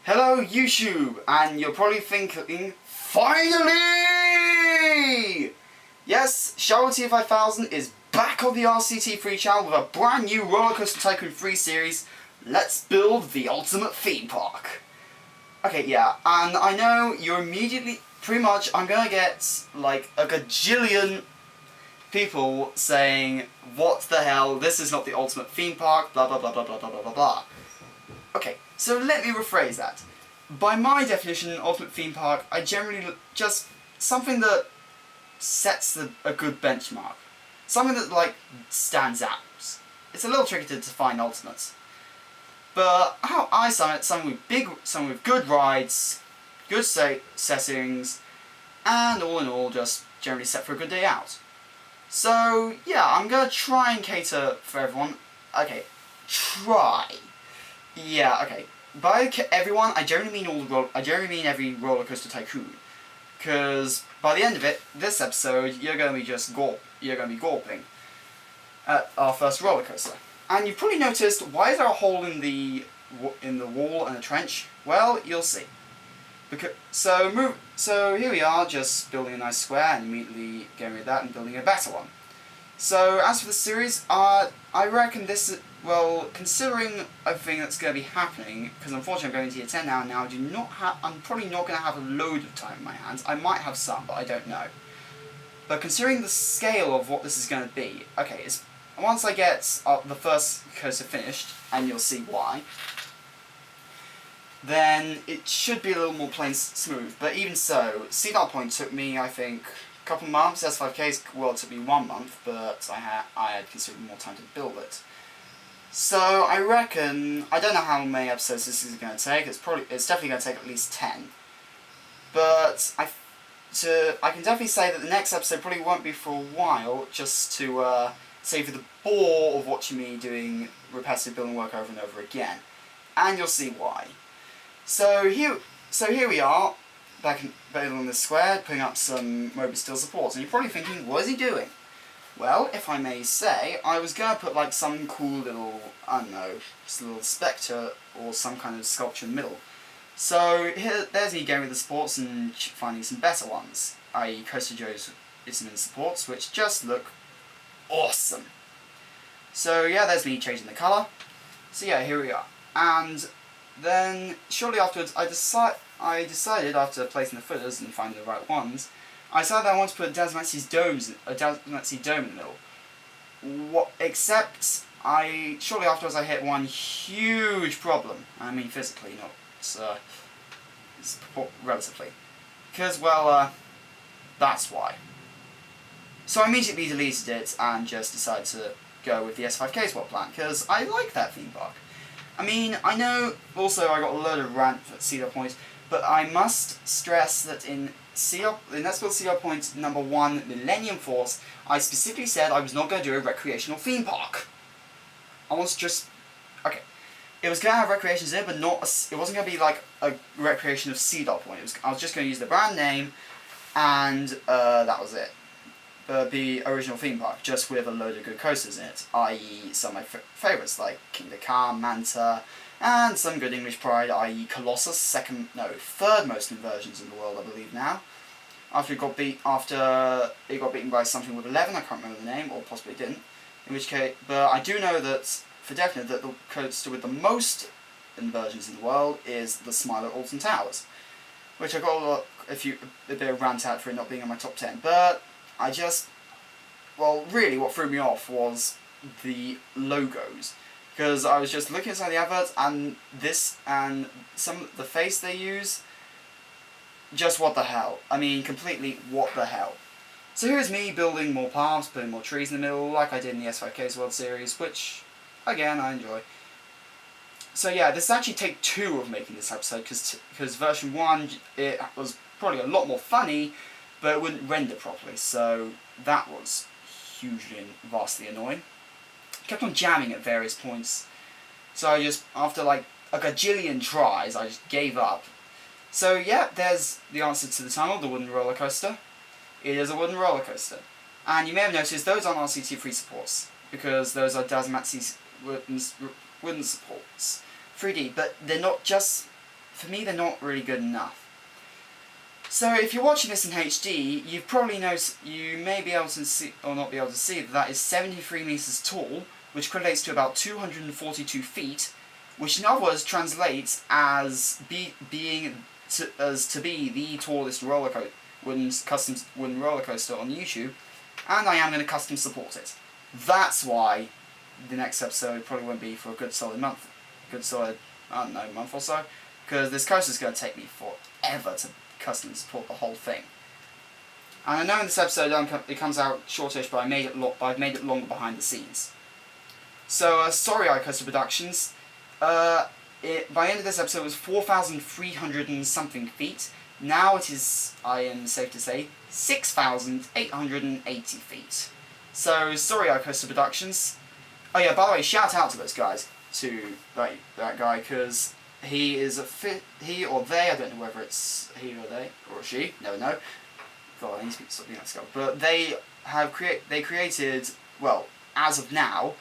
Hello YouTube, and you're probably thinking, finally! Yes, Shuttle 5000 is back on the RCT3 channel with a brand new Roller Coaster Tycoon 3 series. Let's build the ultimate theme park. Okay, yeah, and I know you're immediately, pretty much, I'm gonna get like a gajillion people saying, what the hell, this is not the ultimate theme park, blah blah blah blah blah blah blah blah blah. Okay, so let me rephrase that. By my definition, ultimate theme park, I generally just something that sets a good benchmark. Something that, like, stands out. It's a little tricky to define ultimate. But how I sum it, something with good rides, good settings, and all in all, just generally set for a good day out. So, yeah, I'm gonna try and cater for everyone. Okay, try. Yeah, okay. By everyone, I generally mean every Roller Coaster Tycoon, because by the end of it, this episode, you're gonna be gawping at our first roller coaster. And you've probably noticed, why is there a hole in the wall and a trench? Well, you'll see. So here we are, just building a nice square and immediately getting rid of that and building a better one. So as for the series, I reckon this is, well, considering everything that's going to be happening, because unfortunately I'm going to year 10 now, and now I'm probably not going to have a load of time in my hands. I might have some, but I don't know. But considering the scale of what this is going to be, okay, once I get the first coaster finished, and you'll see why, then it should be a little more plain smooth. But even so, C.Point took me, I think, a couple months. S5K's, well, it took me 1 month, but I had considerably more time to build it. So I reckon, I don't know how many episodes this is going to take. It's definitely going to take at least 10. But I can definitely say that the next episode probably won't be for a while, just to save you the bore of watching me doing repetitive building work over and over again. And you'll see why. So here we are, back in the square, putting up some Moby steel supports. And you're probably thinking, what is he doing? Well, if I may say, I was going to put like some cool little, I don't know, just a little spectre or some kind of sculpture in the middle. So there's me going with the supports and finding some better ones, i.e. Coaster Joe's instrument supports, which just look awesome. So yeah, there's me changing the colour. So yeah, here we are. And then shortly afterwards, I decided after placing the footers and finding the right ones, I decided I wanted to put a Dazmaxi's dome in the middle. Except shortly afterwards I hit one huge problem. I mean physically, not relatively. Because, well, that's why. So I immediately deleted it and just decided to go with the S5K swap plan, because I like that theme park. I mean, I know also I got a load of rant at C.Point, but I must stress that in Let's Build C.Point number 1, Millennium Force, I specifically said I was not going to do a recreational theme park. I was just... Okay. It was going to have recreations in it, but it wasn't going to be like a recreation of C.Point. I was just going to use the brand name, and that was it. The original theme park, just with a load of good coasters in it, i.e. some of my favourites like King the Car, Manta, and some good English pride, i.e. Colossus, third most inversions in the world, I believe now. After it got beaten by something with 11, I can't remember the name, or possibly it didn't. In which case, but I do know that for definite that the coaster with the most inversions in the world is the Smile at Alton Towers, which I got a bit of rant out for it not being in my top 10. But really, what threw me off was the logos. Because I was just looking inside the adverts, and the face they use, just what the hell. I mean, completely what the hell. So here's me building more palms, putting more trees in the middle, like I did in the S5K's World Series, which, again, I enjoy. So yeah, this is actually take 2 of making this episode, because version 1, it was probably a lot more funny, but it wouldn't render properly, so that was hugely and vastly annoying. Kept on jamming at various points, so I just, after like a gajillion tries, I just gave up. So yeah, there's the answer to the tunnel, the wooden roller coaster. It is a wooden roller coaster. And you may have noticed those aren't RCT3 supports, because those are Dazmaxi's wooden supports. 3D, but they're not just for me they're not really good enough. So if you're watching this in HD, you've probably noticed, you may be able to see, or not be able to see, that is 73 meters tall, which correlates to about 242 feet, which in other words translates as being the tallest custom wooden roller coaster on YouTube, and I am going to custom support it. That's why the next episode probably won't be for a good solid month, I don't know, month or so, because this coaster is going to take me forever to custom support the whole thing. And I know in this episode it comes out shortish, but I've made it longer behind the scenes. So sorry, iCoaster Productions. By the end of this episode it was 4,300 and something feet. Now it is, I am safe to say, 6,880 feet. So sorry, iCoaster Productions. Oh yeah, by the way, shout out to those guys, to that guy, because he or they, I don't know whether it's he or they, or she, never know. God, I need to stop being that skull. But they created, well, as of now,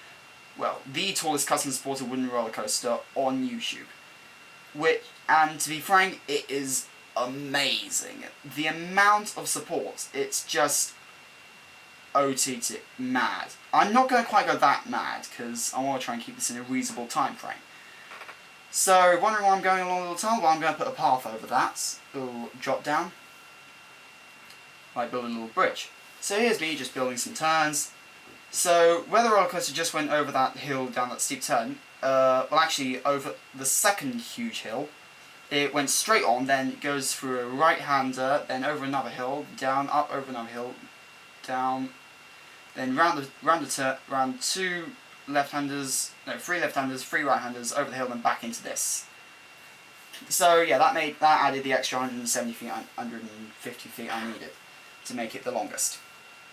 well, the tallest custom supported wooden roller coaster on YouTube. And to be frank, it is amazing. The amount of support, it's just OTT mad. I'm not going to quite go that mad, because I want to try and keep this in a reasonable time frame. So, wondering why I'm going along a little tunnel? Well, I'm going to put a path over that, a little drop down, like building a little bridge. So here's me just building some turns. So, where the roller coaster just went over that hill down that steep turn, well actually over the second huge hill, it went straight on, then it goes through a right-hander, then over another hill, down, up over another hill, down, then round two left-handers, no, 3 left-handers, 3 right-handers, over the hill, then back into this. So yeah, that added the extra 170 feet, 150 feet I needed to make it the longest.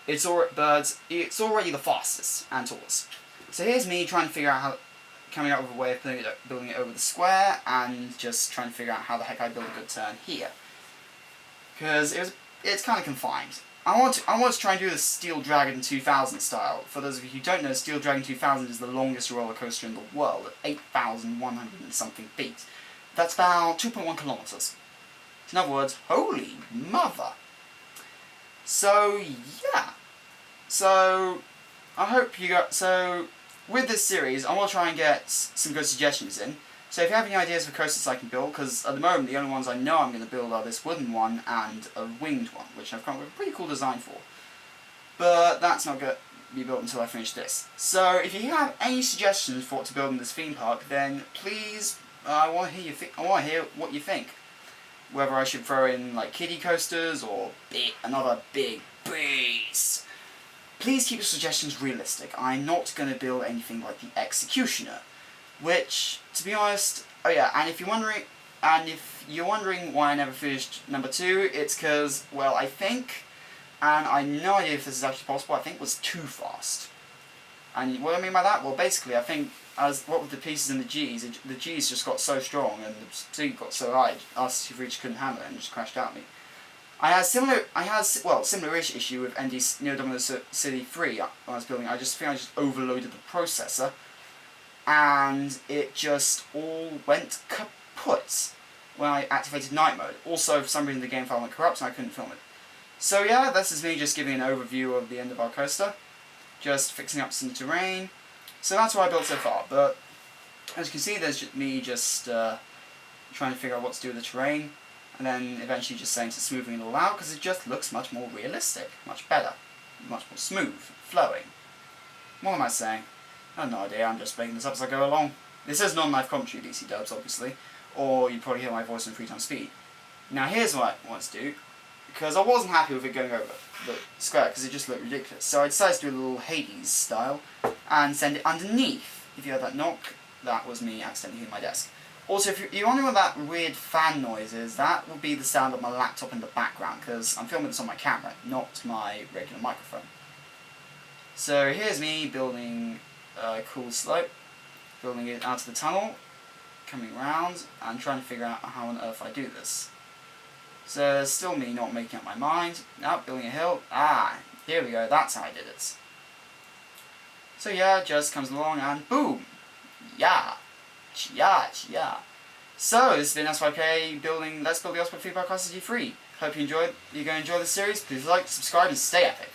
It's already the fastest and tallest. So here's me trying to figure out coming up with a way of building it over the square, and just trying to figure out how the heck I build a good turn here. Because it's kind of confined. I want to try and do the Steel Dragon 2000 style. For those of you who don't know, Steel Dragon 2000 is the longest roller coaster in the world, at 8,100 and something feet. That's about 2.1 kilometers. In other words, holy mother! So yeah. So I hope you got. So with this series, I want to try and get some good suggestions in. So if you have any ideas for coasters I can build, because at the moment the only ones I know I'm going to build are this wooden one and a winged one, which I've come up with a pretty cool design for. But that's not going to be built until I finish this. So if you have any suggestions for what to build in this theme park, then please, I want to hear what you think. Whether I should throw in like kiddie coasters or another big beast. Please keep your suggestions realistic. I'm not going to build anything like the Executioner. Which, to be honest, oh yeah, and if you're wondering why I never finished number 2, it's because, well, I think, and I have no idea if this is actually possible, I think it was too fast. And what I mean by that? Well, basically, I think, what with the pieces and the G's just got so strong, and the C got so high, RCT3 just couldn't handle it and just crashed out me. I had similar-ish issue with ND Neo Domino City 3 when I was building. I just think I just overloaded the processor, and it just all went kaput when I activated night mode. Also, for some reason the game file went corrupt and I couldn't film it. So yeah, this is me just giving an overview of the end of our coaster. Just fixing up some terrain. So that's what I built so far, but as you can see there's me just trying to figure out what to do with the terrain, and then eventually just saying to smoothing it all out, because it just looks much more realistic, much better, much more smooth, flowing. What am I saying? I have no idea, I'm just making this up as I go along. This is non-live commentary, DC dubs, obviously, or you probably hear my voice in 3 times speed. Now here's what I want to do, because I wasn't happy with it going over the square, because it just looked ridiculous. So I decided to do a little Hades style, and send it underneath. If you heard that knock, that was me accidentally hitting my desk. Also, if you're wondering what that weird fan noise is, that will be the sound of my laptop in the background, because I'm filming this on my camera, not my regular microphone. So here's me building a cool slope, building it out of the tunnel, coming around, and trying to figure out how on earth I do this. So it's still me not making up my mind. Now building a hill. Here we go, that's how I did it. So yeah, it just comes along and boom! Yeah! Yeah! So, this has been SYK building Let's Build the Ultimate Theme Park RCT3. Hope you're going to enjoy this series. Please like, subscribe, and stay epic.